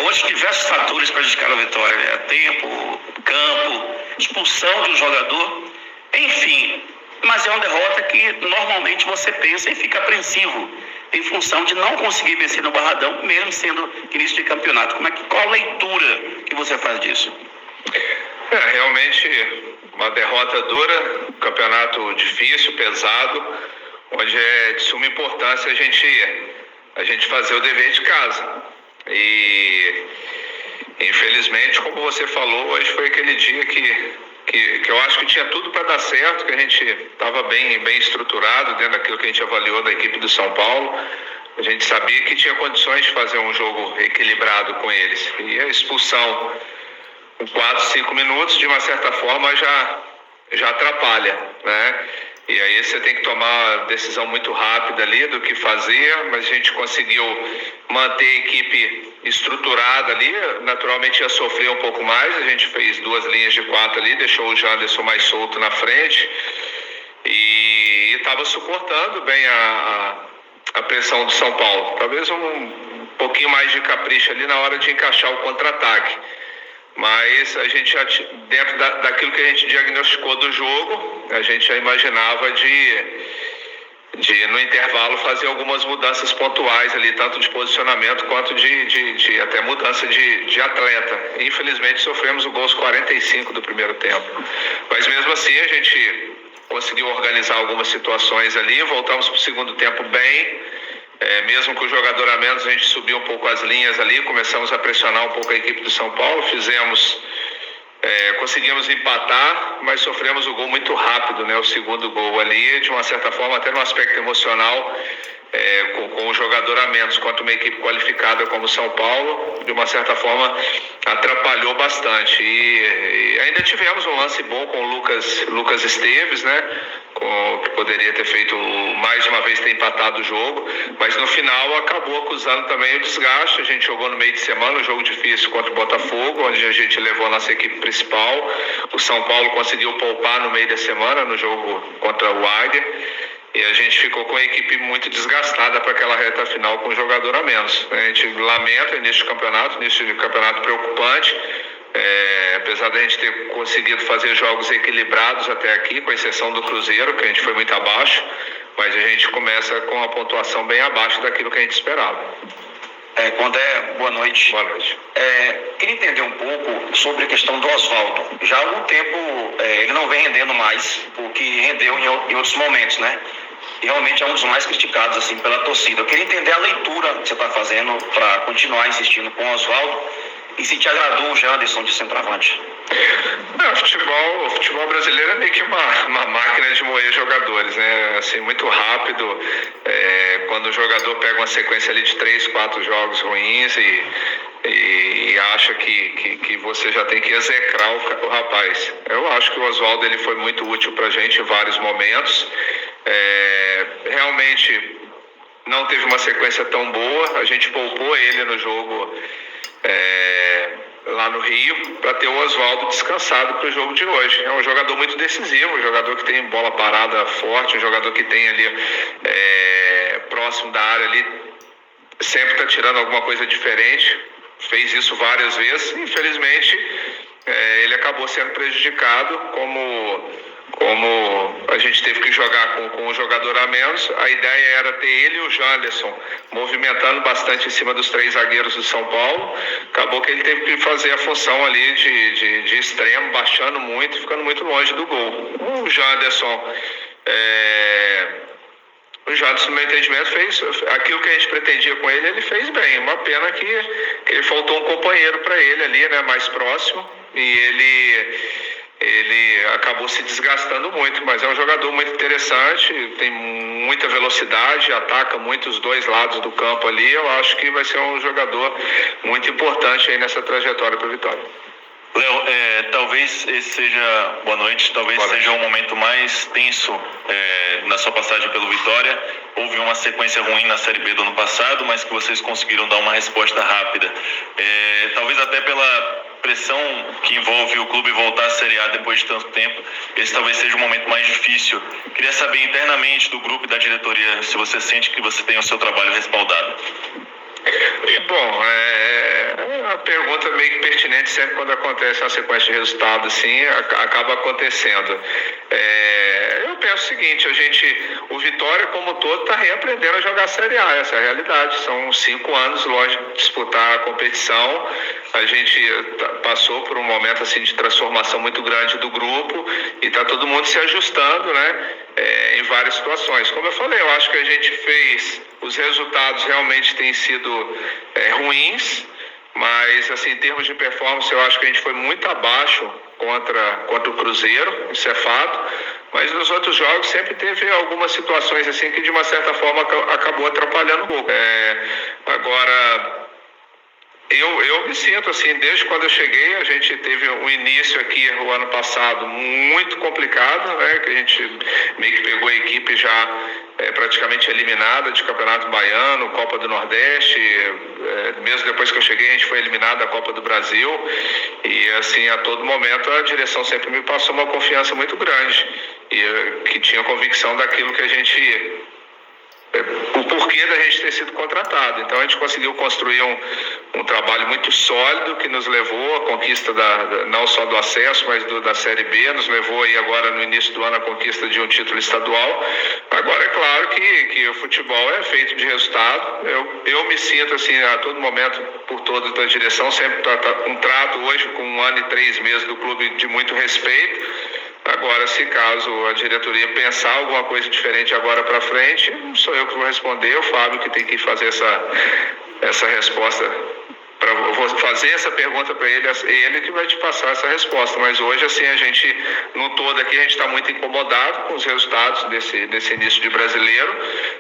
Hoje, diversos fatores prejudicaram a vitória, né? Tempo, campo, expulsão de um jogador, enfim. Mas é uma derrota que normalmente você pensa e fica apreensivo em função de não conseguir vencer no Barradão, mesmo sendo início de campeonato. Qual a leitura que você faz disso? Realmente uma derrota dura, um campeonato difícil, pesado, onde é de suma importância a gente fazer o dever de casa. E infelizmente, como você falou, hoje foi aquele dia que eu acho que tinha tudo para dar certo, que a gente estava bem estruturado dentro daquilo que a gente avaliou da equipe do São Paulo. A gente sabia que tinha condições de fazer um jogo equilibrado com eles. E a expulsão com 4, 5 minutos, de uma certa forma, já atrapalha, né? E aí você tem que tomar uma decisão muito rápida ali do que fazer, mas a gente conseguiu manter a equipe estruturada ali. Naturalmente ia sofrer um pouco mais, a gente fez 2 linhas de 4 ali, deixou o Janderson mais solto na frente e estava suportando bem a pressão do São Paulo. Talvez um pouquinho mais de capricho ali na hora de encaixar o contra-ataque. Mas a gente já, dentro daquilo que a gente diagnosticou do jogo, a gente já imaginava de no intervalo fazer algumas mudanças pontuais ali, tanto de posicionamento quanto de até mudança de atleta. Infelizmente sofremos o gol aos 45 do primeiro tempo. Mas mesmo assim a gente conseguiu organizar algumas situações ali, voltamos para o segundo tempo bem. Mesmo com o jogador a menos, a gente subiu um pouco as linhas ali, começamos a pressionar um pouco a equipe do São Paulo, conseguimos empatar, mas sofremos o gol muito rápido, né? O segundo gol ali, de uma certa forma, até no aspecto emocional, com o jogador a menos, contra uma equipe qualificada como o São Paulo, de uma certa forma atrapalhou bastante. E ainda tivemos um lance bom com o Lucas Esteves, né? Que poderia ter feito mais uma vez, ter empatado o jogo, mas no final acabou acusando também o desgaste. A gente jogou no meio de semana um jogo difícil contra o Botafogo, onde a gente levou a nossa equipe principal. O São Paulo conseguiu poupar no meio da semana no jogo contra o Águia, e a gente ficou com a equipe muito desgastada para aquela reta final com um jogador a menos. A gente lamenta o início de campeonato preocupante. Apesar da gente ter conseguido fazer jogos equilibrados até aqui, com exceção do Cruzeiro, que a gente foi muito abaixo, mas a gente começa com uma pontuação bem abaixo daquilo que a gente esperava. Condé, boa noite. Boa noite. Queria entender um pouco sobre a questão do Oswaldo. Já há algum tempo ele não vem rendendo mais o que rendeu em outros momentos, né? E realmente é um dos mais criticados assim, pela torcida. Eu queria entender a leitura que você está fazendo para continuar insistindo com o Oswaldo e se te agradou o Janderson de centroavante. O futebol brasileiro é meio que uma máquina de moer jogadores, né? Assim, muito rápido. Quando o jogador pega uma sequência ali de 3, 4 jogos ruins e acha que você já tem que execrar o rapaz. Eu acho que o Oswaldo ele foi muito útil pra gente em vários momentos. Realmente não teve uma sequência tão boa. A gente poupou ele no jogo lá no Rio, para ter o Oswaldo descansado para o jogo de hoje. É um jogador muito decisivo, um jogador que tem bola parada forte, um jogador que tem ali próximo da área ali, sempre está tirando alguma coisa diferente, fez isso várias vezes. Infelizmente ele acabou sendo prejudicado, como a gente teve que jogar com um jogador a menos. A ideia era ter ele e o Janderson movimentando bastante em cima dos 3 zagueiros do São Paulo. Acabou que ele teve que fazer a função ali de extremo, baixando muito, ficando muito longe do gol. O Janderson, no meu entendimento, fez aquilo que a gente pretendia com ele, ele fez bem. Uma pena que ele faltou um companheiro para ele ali, né, mais próximo, e ele acabou se desgastando muito, mas é um jogador muito interessante, tem muita velocidade, ataca muito os 2 lados do campo ali. Eu acho que vai ser um jogador muito importante aí nessa trajetória para o Vitória. Léo, talvez esse seja, boa noite, seja o momento mais tenso na sua passagem pelo Vitória. Houve uma sequência ruim na Série B do ano passado, mas que vocês conseguiram dar uma resposta rápida. Talvez até pela pressão que envolve o clube voltar à Série A depois de tanto tempo, esse talvez seja o momento mais difícil. Queria saber internamente do grupo e da diretoria se você sente que você tem o seu trabalho respaldado. Bom, é uma pergunta meio que pertinente sempre quando acontece uma sequência de resultados, assim, acaba acontecendo. Eu penso o seguinte, o Vitória como todo está reaprendendo a jogar a Série A, essa é a realidade. São 5 anos longe de disputar a competição, a gente passou por um momento assim de transformação muito grande do grupo e está todo mundo se ajustando, né? Em várias situações. Como eu falei, eu acho que a gente fez, os resultados realmente têm sido ruins, mas assim, em termos de performance eu acho que a gente foi muito abaixo contra o Cruzeiro, isso é fato, mas nos outros jogos sempre teve algumas situações assim que de uma certa forma acabou atrapalhando um pouco. Agora, eu me sinto assim, desde quando eu cheguei, a gente teve um início aqui o ano passado muito complicado, né? Que a gente meio que pegou a equipe já praticamente eliminada de Campeonato Baiano, Copa do Nordeste, mesmo depois que eu cheguei a gente foi eliminado da Copa do Brasil e assim a todo momento a direção sempre me passou uma confiança muito grande e que tinha convicção daquilo que a gente... o porquê da gente ter sido contratado. Então a gente conseguiu construir um trabalho muito sólido que nos levou à conquista não só do acesso, mas da Série B, nos levou aí agora no início do ano à conquista de um título estadual. Agora é claro que o futebol é feito de resultado. Eu me sinto assim a todo momento, por toda a direção, sempre um trato hoje com 1 ano e 3 meses do clube de muito respeito. Agora, se caso a diretoria pensar alguma coisa diferente agora para frente, não sou eu que vou responder, é o Fábio que tem que fazer essa resposta. Eu vou fazer essa pergunta para ele, ele que vai te passar essa resposta. Mas hoje, assim, a gente, no todo aqui, a gente está muito incomodado com os resultados desse início de brasileiro,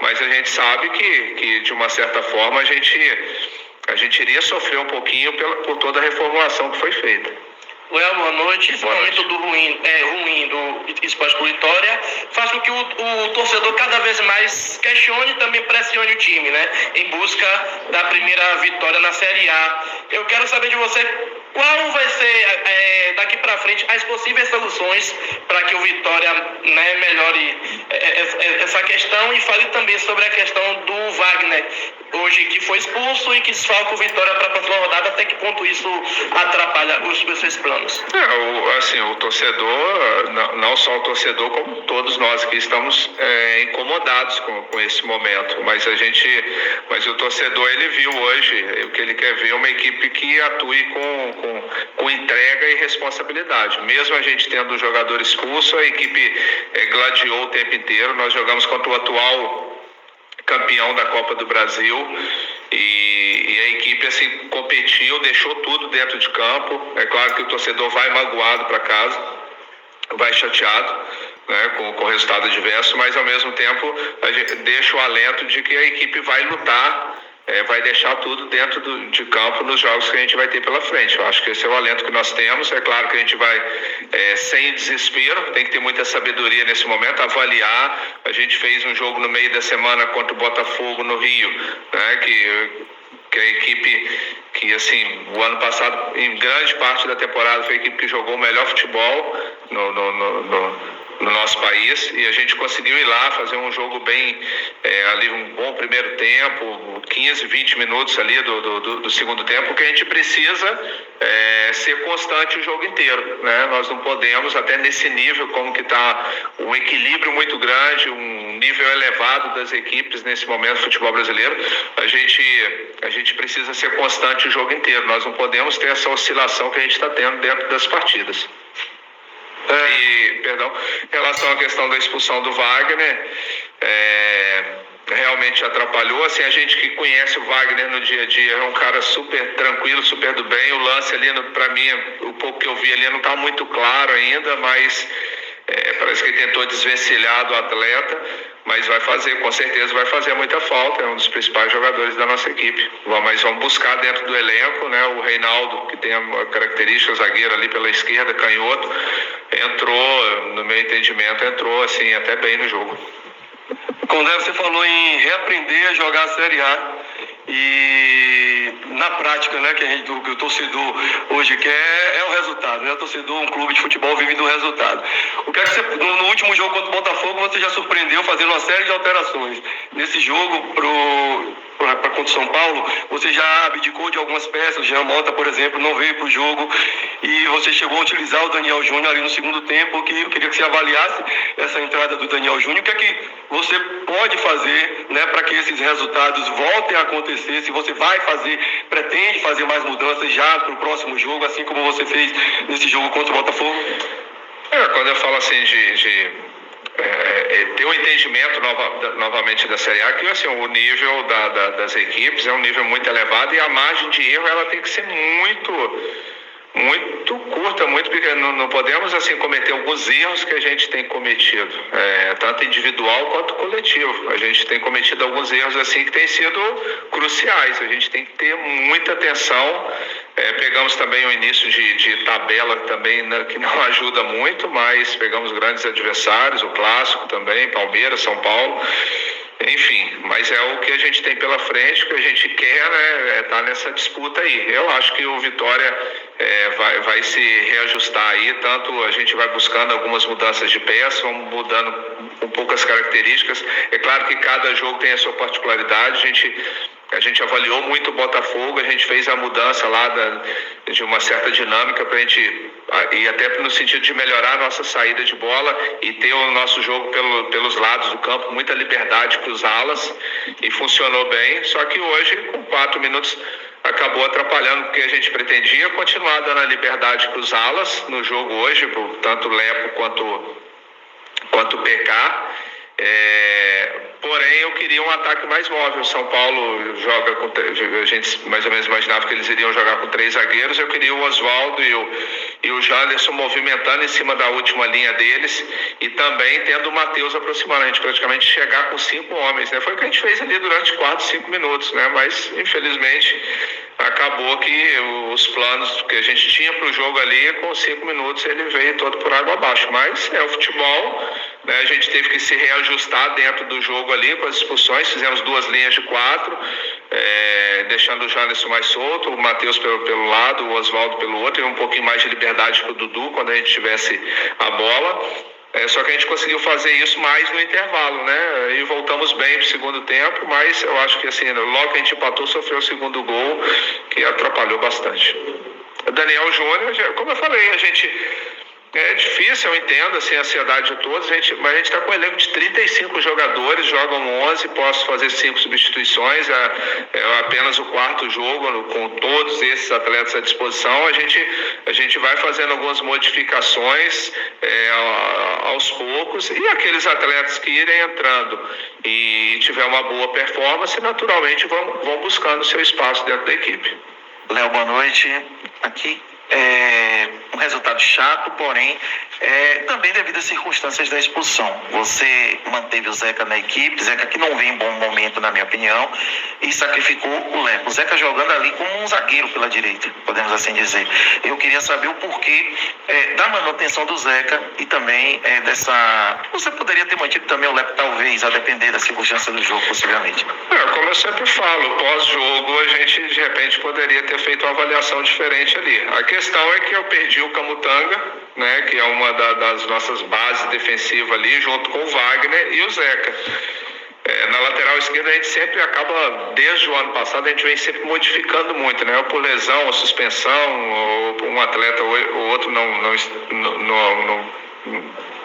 mas a gente sabe que de uma certa forma, a gente iria sofrer um pouquinho por toda a reformulação que foi feita. Léo, boa noite. Esse momento ruim do Esporte Clube Vitória faz com que o torcedor cada vez mais questione e também pressione o time, né? Em busca da primeira vitória na Série A. Eu quero saber de você qual vai ser daqui para frente as possíveis soluções para que o Vitória, né, melhore essa questão e fale também sobre a questão do Wagner, hoje que foi expulso e que desfalca o Vitória para a próxima rodada. Até que ponto isso atrapalha os seus planos? O torcedor, não só o torcedor, como todos nós que estamos incomodados com esse momento, mas o torcedor, ele viu hoje, o que ele quer ver é uma equipe que atue com entrega e responsabilidade. Mesmo a gente tendo um jogador expulso, a equipe gladiou o tempo inteiro. Nós jogamos contra o atual campeão da Copa do Brasil e a equipe assim competiu, deixou tudo dentro de campo. É claro que o torcedor vai magoado para casa, vai chateado, né, com o resultado adverso, mas ao mesmo tempo a gente deixa o alento de que a equipe vai lutar, vai deixar tudo dentro de campo nos jogos que a gente vai ter pela frente. Eu acho que esse é o alento que nós temos. É claro que a gente vai sem desespero, tem que ter muita sabedoria nesse momento, avaliar. A gente fez um jogo no meio da semana contra o Botafogo no Rio, né, que a equipe que, assim, o ano passado, em grande parte da temporada, foi a equipe que jogou o melhor futebol no nosso país, e a gente conseguiu ir lá fazer um jogo bem, ali um bom primeiro tempo, 15, 20 minutos ali do segundo tempo, que a gente precisa ser constante o jogo inteiro, né? Nós não podemos, até nesse nível, como que está um equilíbrio muito grande, um nível elevado das equipes nesse momento do futebol brasileiro, a gente precisa ser constante o jogo inteiro. Nós não podemos ter essa oscilação que a gente está tendo dentro das partidas. Em relação à questão da expulsão do Wagner, realmente atrapalhou. Assim, a gente que conhece o Wagner no dia a dia é um cara super tranquilo, super do bem. O lance ali, para mim, o pouco que eu vi ali não está muito claro ainda, mas parece que ele tentou desvencilhar do atleta, mas com certeza vai fazer muita falta. É um dos principais jogadores da nossa equipe. Mas vamos buscar dentro do elenco, né? O Reinaldo, que tem a característica zagueiro ali pela esquerda, canhoto, entrou, no meu entendimento, assim até bem no jogo. Condé, você falou em reaprender a jogar a Série A e na prática, né, que o torcedor hoje quer é o resultado, né? O torcedor, um clube de futebol vive do resultado. O que é que você, no último jogo contra o Botafogo, você já surpreendeu fazendo uma série de alterações nesse jogo para contra o São Paulo, você já abdicou de algumas peças. O Jean Mota, por exemplo, não veio para o jogo e você chegou a utilizar o Daniel Júnior ali no segundo tempo, que eu queria que você avaliasse essa entrada do Daniel Júnior. O que é que você pode fazer, né, para que esses resultados voltem a acontecer? Se você vai fazer, pretende fazer mais mudanças já para o próximo jogo, assim como você fez nesse jogo contra o Botafogo? Quando eu falo assim ter um entendimento novamente da Série A, que assim, o nível das equipes é um nível muito elevado e a margem de erro ela tem que ser muito curta, muito pequena. Não podemos assim cometer alguns erros que a gente tem cometido, tanto individual quanto coletivo. A gente tem cometido alguns erros assim que têm sido cruciais. A gente tem que ter muita atenção. Pegamos também o início de tabela também, né, que não ajuda muito, mas pegamos grandes adversários, o clássico também, Palmeiras, São Paulo. Enfim, mas é o que a gente tem pela frente, o que a gente quer, né, tá nessa disputa aí. Eu acho que o Vitória vai se reajustar aí, tanto a gente vai buscando algumas mudanças de peças, vamos mudando um pouco as características. É claro que cada jogo tem a sua particularidade, a gente avaliou muito o Botafogo, a gente fez a mudança lá de uma certa dinâmica para a gente, e até no sentido de melhorar a nossa saída de bola e ter o nosso jogo pelos lados do campo, muita liberdade para os alas, e funcionou bem. Só que hoje, com 4 minutos, acabou atrapalhando o que a gente pretendia, continuar dando a liberdade para os alas no jogo hoje, tanto o Lepo quanto o PK. Porém, eu queria um ataque mais móvel. O São Paulo joga com... A gente mais ou menos imaginava que eles iriam jogar com 3 zagueiros. Eu queria o Oswaldo e o Janderson movimentando em cima da última linha deles e também tendo o Matheus aproximando. A gente praticamente chegar com 5 homens, né? Foi o que a gente fez ali durante 4, 5 minutos, né? Mas, infelizmente, acabou que os planos que a gente tinha para o jogo ali, com 5 minutos, ele veio todo por água abaixo. Mas é o futebol, né? A gente teve que se reajustar dentro do jogo ali com as expulsões. Fizemos 2 linhas de 4, deixando o Janderson mais solto, o Matheus pelo lado, o Oswaldo pelo outro, e um pouquinho mais de liberdade para o Dudu quando a gente tivesse a bola. Só que a gente conseguiu fazer isso mais no intervalo, né? E voltamos bem para o segundo tempo, mas eu acho que assim, logo que a gente empatou, sofreu o segundo gol, que atrapalhou bastante. O Daniel Júnior, como eu falei, é difícil, eu entendo assim, a ansiedade de todos, mas a gente está com um elenco de 35 jogadores, jogam 11, posso fazer 5 substituições, é apenas o 4º jogo, com todos esses atletas à disposição. A gente vai fazendo algumas modificações aos poucos, e aqueles atletas que irem entrando e tiver uma boa performance, naturalmente vão buscando seu espaço dentro da equipe. Léo, boa noite. Aqui um resultado chato, porém também devido às circunstâncias da expulsão. Você manteve o Zeca na equipe, Zeca que não vem em bom momento, na minha opinião, e sacrificou o Lepo. O Zeca jogando ali como um zagueiro pela direita, podemos assim dizer. Eu queria saber o porquê da manutenção do Zeca e também dessa... Você poderia ter mantido também o Lepo, talvez, a depender da circunstância do jogo, possivelmente. Como eu sempre falo, pós-jogo a gente de repente poderia ter feito uma avaliação diferente ali. A questão é que eu perdi o Camutanga, né, que é uma das nossas bases defensivas ali, junto com o Wagner e o Zeca. Na lateral esquerda a gente sempre acaba, desde o ano passado, a gente vem sempre modificando muito, né? Ou por lesão, ou suspensão, ou um atleta ou outro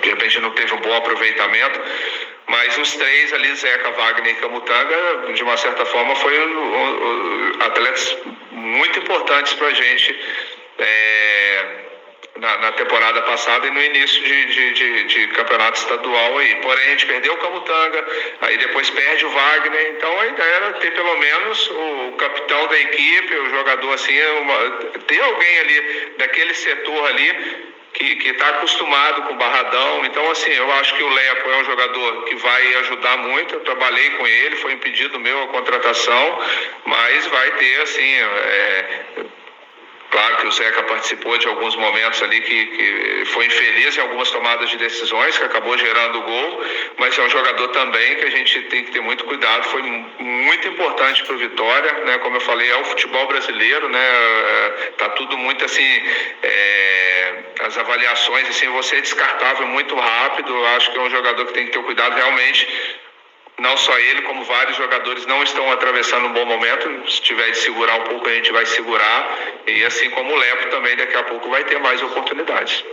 de repente não teve um bom aproveitamento. Mas os 3 ali, Zeca, Wagner e Camutanga, de uma certa forma, foram atletas muito importantes para a gente na temporada passada e no início de campeonato estadual aí. Porém, a gente perdeu o Camutanga, aí depois perde o Wagner. Então a ideia era ter pelo menos o capitão da equipe, o jogador assim, ter alguém ali daquele setor ali que está acostumado com o Barradão. Então, assim, eu acho que o Lepo é um jogador que vai ajudar muito. Eu trabalhei com ele, foi um pedido meu a contratação, mas vai ter, assim... Claro que o Zeca participou de alguns momentos ali que foi infeliz em algumas tomadas de decisões, que acabou gerando o gol, mas é um jogador também que a gente tem que ter muito cuidado. Foi muito importante para o Vitória, né? Como eu falei, é o futebol brasileiro, né? Tá tudo muito assim, as avaliações, assim, você é descartável muito rápido. Eu acho que é um jogador que tem que ter cuidado realmente. Não só ele, como vários jogadores não estão atravessando um bom momento. Se tiver de segurar um pouco, a gente vai segurar. E assim como o Lepo também, daqui a pouco vai ter mais oportunidades.